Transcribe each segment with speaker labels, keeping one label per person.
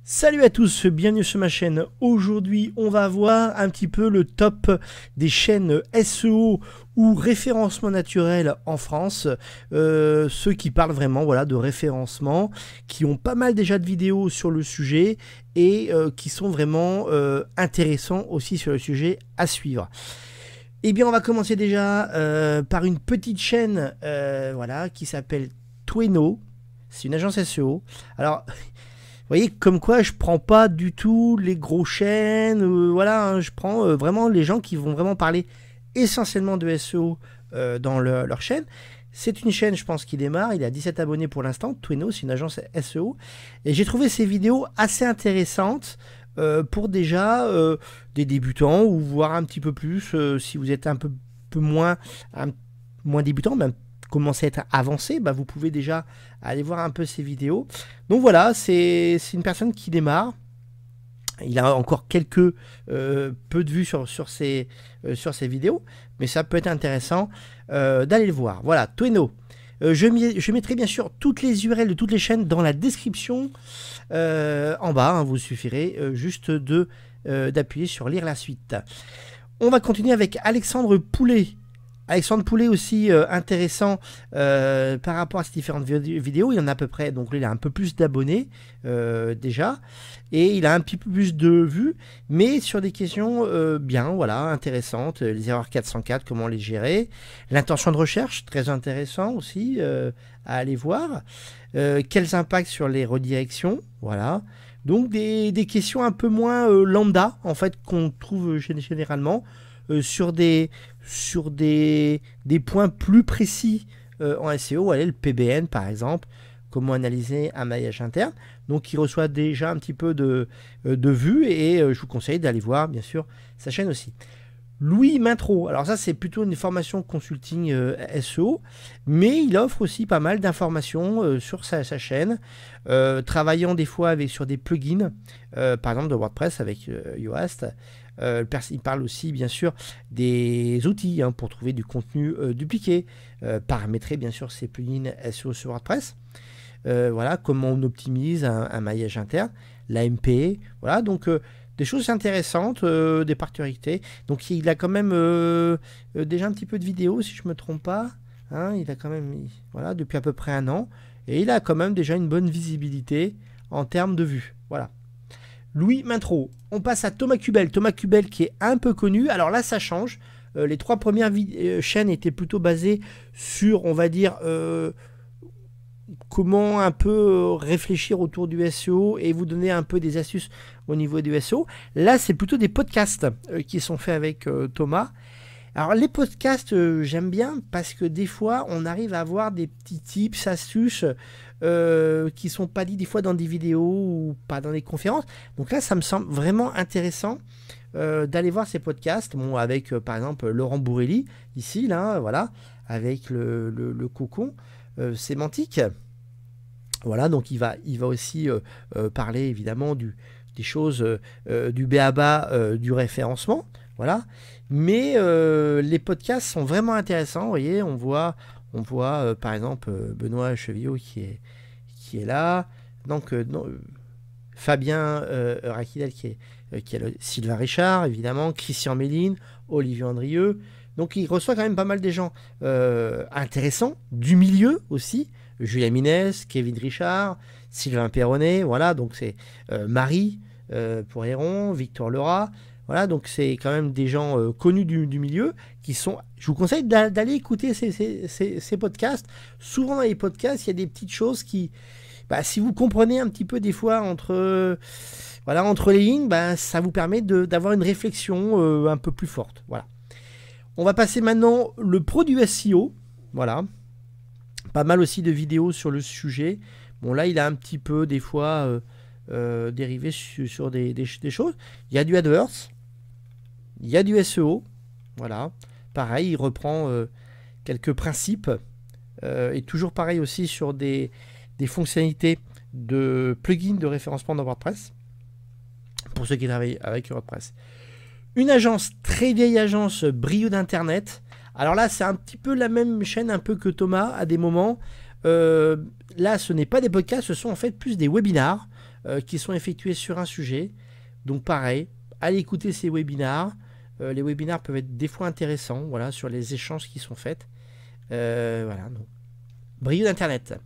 Speaker 1: Salut à tous, bienvenue sur ma chaîne. Aujourd'hui, on va voir un petit peu le top des chaînes SEO ou référencement naturel en France. Ceux qui parlent vraiment de référencement, qui ont pas mal déjà de vidéos sur le sujet et qui sont vraiment intéressants aussi sur le sujet à suivre. Eh bien, on va commencer déjà par une petite chaîne qui s'appelle Tweno. C'est une agence SEO. Alors... Vous voyez, comme quoi je prends pas du tout les gros chaînes, je prends vraiment les gens qui vont vraiment parler essentiellement de SEO dans leur chaîne. C'est une chaîne, je pense, qui démarre, il a 17 abonnés pour l'instant, Tweno, c'est une agence SEO, et j'ai trouvé ces vidéos assez intéressantes pour déjà des débutants, ou voir un petit peu plus, si vous êtes un peu moins débutant, commencer à être avancé, vous pouvez déjà aller voir un peu ces vidéos. Donc voilà, c'est une personne qui démarre. Il a encore quelques peu de vues sur ses vidéos, mais ça peut être intéressant d'aller le voir. Voilà, Tweno. Je mettrai bien sûr toutes les URL de toutes les chaînes dans la description en bas. Vous suffirait juste d'appuyer sur lire la suite. On va continuer avec Alexandre Poulet. Alexandre Poulet aussi intéressant par rapport à ces différentes vidéos. Il en a à peu près, donc là il a un peu plus d'abonnés déjà, et il a un petit peu plus de vues, mais sur des questions intéressantes. Les erreurs 404, comment les gérer, l'intention de recherche, très intéressant aussi à aller voir. Quels impacts sur les redirections, voilà. Donc des questions un peu moins lambda en fait qu'on trouve généralement. Sur des points plus précis en SEO, le PBN par exemple, comment analyser un maillage interne. Donc il reçoit déjà un petit peu de vues, et je vous conseille d'aller voir bien sûr sa chaîne aussi. Louis Mintro, alors ça c'est plutôt une formation consulting SEO, mais il offre aussi pas mal d'informations sur sa chaîne, travaillant des fois sur des plugins, par exemple de WordPress avec Yoast. Il parle aussi bien sûr des outils pour trouver du contenu dupliqué, paramétrer bien sûr ces plugins SEO sur WordPress, comment on optimise un maillage interne, l'AMP, voilà, donc des choses intéressantes, des particularités. Donc il a quand même déjà un petit peu de vidéos si je ne me trompe pas, il a quand même depuis à peu près un an, et il a quand même déjà une bonne visibilité en termes de vues, voilà. Louis Mintro. On passe à Thomas Cubel. Thomas Cubel qui est un peu connu. Alors là, ça change. Les trois premières chaînes étaient plutôt basées sur, on va dire, comment un peu réfléchir autour du SEO et vous donner un peu des astuces au niveau du SEO. Là, c'est plutôt des podcasts qui sont faits avec Thomas. Alors les podcasts, j'aime bien parce que des fois, on arrive à avoir des petits tips, astuces qui sont pas dit des fois dans des vidéos ou pas dans des conférences. Donc là, ça me semble vraiment intéressant d'aller voir ces podcasts. Avec par exemple Laurent Bourrelli ici, là, voilà, avec le cocon sémantique. Voilà, donc il va aussi parler évidemment des choses du b.a.-ba du référencement. Voilà, mais les podcasts sont vraiment intéressants. Vous voyez, on voit par exemple Benoît Chevillot qui est là, donc Fabien Raquidel qui est Sylvain Richard évidemment, Christian Méline, Olivier Andrieux. Donc il reçoit quand même pas mal des gens intéressants du milieu aussi. Julien Minès, Kevin Richard, Sylvain Perronnet, voilà, donc c'est Marie pour Héron, Victor Lerat. Voilà, donc c'est quand même des gens connus du milieu qui sont... Je vous conseille d'aller écouter ces podcasts. Souvent dans les podcasts, il y a des petites choses qui... si vous comprenez un petit peu des fois entre les lignes, ça vous permet d'avoir une réflexion un peu plus forte. Voilà. On va passer maintenant le pro du SEO. Voilà. Pas mal aussi de vidéos sur le sujet. Bon, là, il a un petit peu des fois dérivé sur des choses. Il y a du AdWords. Il y a du SEO, voilà. Pareil, il reprend quelques principes et toujours pareil aussi sur des fonctionnalités de plugins de référencement dans WordPress pour ceux qui travaillent avec WordPress. Une agence, très vieille agence, Brio d'Internet. Alors là, c'est un petit peu la même chaîne un peu que Thomas à des moments. Là, ce n'est pas des podcasts, ce sont en fait plus des webinars. qui sont effectués sur un sujet. Donc pareil, allez écouter ces webinars. Les webinars peuvent être des fois intéressants, voilà, sur les échanges qui sont faits. Voilà, donc. Brio d'Internet.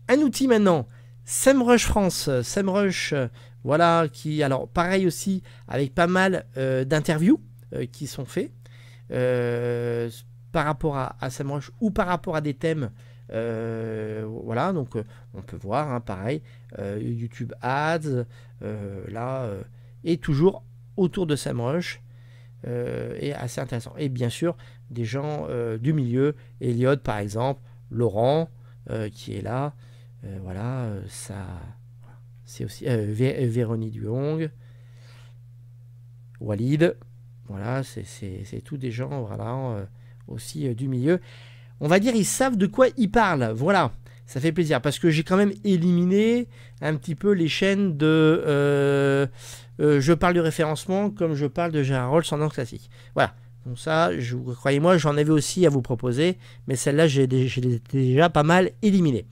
Speaker 1: Un outil maintenant, SEMrush France. SEMrush, voilà, qui, alors pareil aussi, avec pas mal d'interviews qui sont faits par rapport à SEMrush ou par rapport à des thèmes. Voilà, donc on peut voir, hein, pareil, YouTube Ads, là, et toujours autour de SEMrush, et assez intéressant. Et bien sûr, des gens du milieu, Elliot par exemple, Laurent qui est là, voilà, ça, c'est aussi Véronique Duong, Walid, voilà, c'est tous des gens, voilà, aussi du milieu. On va dire, ils savent de quoi ils parlent. Voilà, ça fait plaisir parce que j'ai quand même éliminé un petit peu les chaînes de je parle de référencement comme je parle de Gérard Rolls en anglais classique. Voilà, donc ça, croyez-moi, j'en avais aussi à vous proposer, mais celle-là, j'ai déjà pas mal éliminé.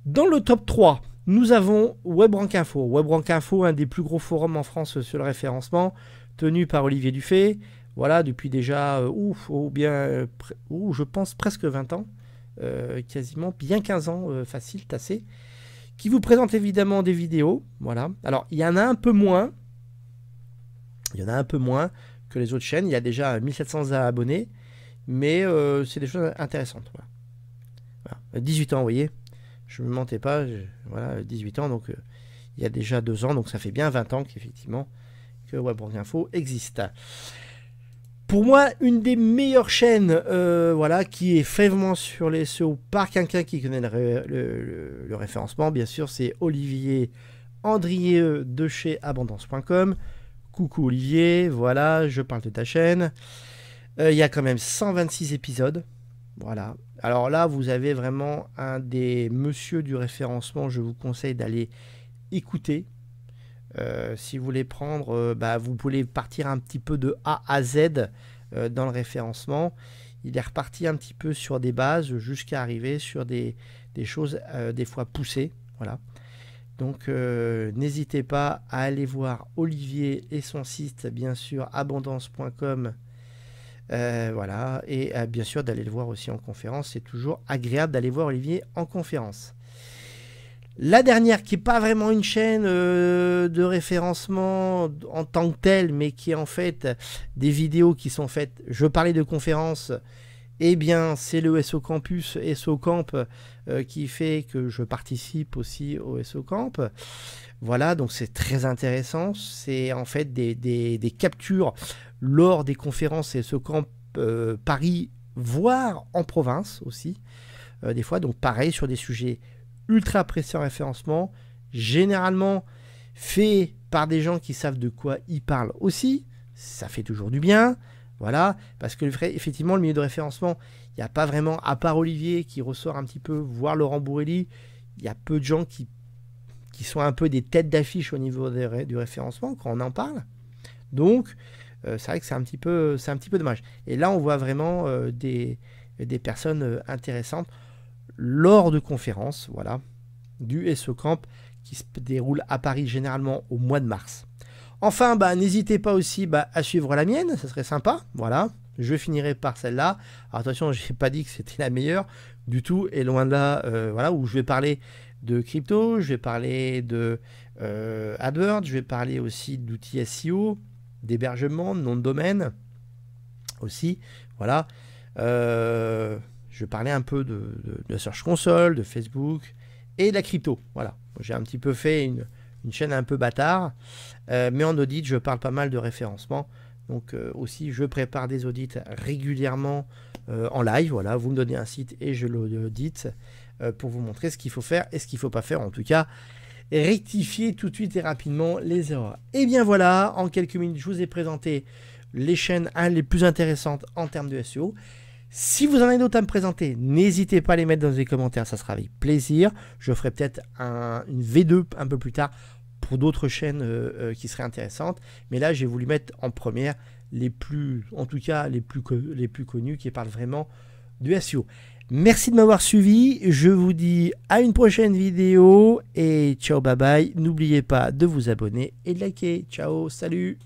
Speaker 1: Dans le top 3, nous avons WebRank Info. WebRank Info, un des plus gros forums en France sur le référencement, tenu par Olivier Dufay. Voilà, depuis déjà, je pense presque 20 ans, quasiment, bien 15 ans, facile, tassé, qui vous présente évidemment des vidéos, voilà. Alors, il y en a un peu moins que les autres chaînes, il y a déjà 1700 abonnés, mais c'est des choses intéressantes, voilà. Voilà. 18 ans, vous voyez, je ne me mentais pas, voilà, 18 ans, donc il y a déjà 2 ans, donc ça fait bien 20 ans qu'effectivement, que WebRank Info existe. Pour moi, une des meilleures chaînes, voilà, qui est faiblement sur les SEO par quelqu'un qui connaît le référencement, bien sûr, c'est Olivier Andrieux de chez abondance.com. Coucou Olivier, voilà, je parle de ta chaîne. Il y a quand même 126 épisodes, voilà. Alors là, vous avez vraiment un des messieurs du référencement, je vous conseille d'aller écouter. Si vous voulez prendre, vous pouvez partir un petit peu de A à Z dans le référencement. Il est reparti un petit peu sur des bases jusqu'à arriver sur des choses des fois poussées. Voilà. Donc n'hésitez pas à aller voir Olivier et son site, bien sûr, abondance.com. Voilà. Et bien sûr d'aller le voir aussi en conférence. C'est toujours agréable d'aller voir Olivier en conférence. La dernière, qui n'est pas vraiment une chaîne de référencement en tant que telle, mais qui est en fait des vidéos qui sont faites, je parlais de conférences, eh bien c'est le SO Campus, SO Camp, qui fait que je participe aussi au SO Camp. Voilà, donc c'est très intéressant. C'est en fait des captures lors des conférences SO Camp Paris, voire en province aussi, des fois. Donc pareil, sur des sujets ultra précis en référencement, généralement fait par des gens qui savent de quoi ils parlent aussi, ça fait toujours du bien, voilà, parce que effectivement le milieu de référencement, il n'y a pas vraiment, à part Olivier qui ressort un petit peu, voire Laurent Bourrelli, il y a peu de gens qui sont un peu des têtes d'affiche au niveau du référencement quand on en parle, donc c'est vrai que c'est un petit peu dommage. Et là on voit vraiment des personnes intéressantes lors de conférences, voilà, du SO Camp qui se déroule à Paris généralement au mois de mars. Enfin, n'hésitez pas aussi à suivre la mienne, ça serait sympa, voilà. Je finirai par celle-là. Alors attention, je n'ai pas dit que c'était la meilleure du tout, et loin de là, voilà, où je vais parler de crypto, je vais parler de AdWords, je vais parler aussi d'outils SEO, d'hébergement, de nom de domaine aussi, voilà. Je vais parler un peu de Search Console, de Facebook et de la crypto. Voilà, j'ai un petit peu fait une chaîne un peu bâtard, mais en audit, je parle pas mal de référencement. Donc aussi, je prépare des audits régulièrement en live. Voilà, vous me donnez un site et je l'audite pour vous montrer ce qu'il faut faire et ce qu'il ne faut pas faire. En tout cas, rectifier tout de suite et rapidement les erreurs. Et bien voilà, en quelques minutes, je vous ai présenté les chaînes les plus intéressantes en termes de SEO. Si vous en avez d'autres à me présenter, n'hésitez pas à les mettre dans les commentaires, ça sera avec plaisir. Je ferai peut-être une V2 un peu plus tard pour d'autres chaînes qui seraient intéressantes. Mais là, j'ai voulu mettre en première les plus connues qui parlent vraiment du SEO. Merci de m'avoir suivi. Je vous dis à une prochaine vidéo et ciao, bye bye. N'oubliez pas de vous abonner et de liker. Ciao, salut.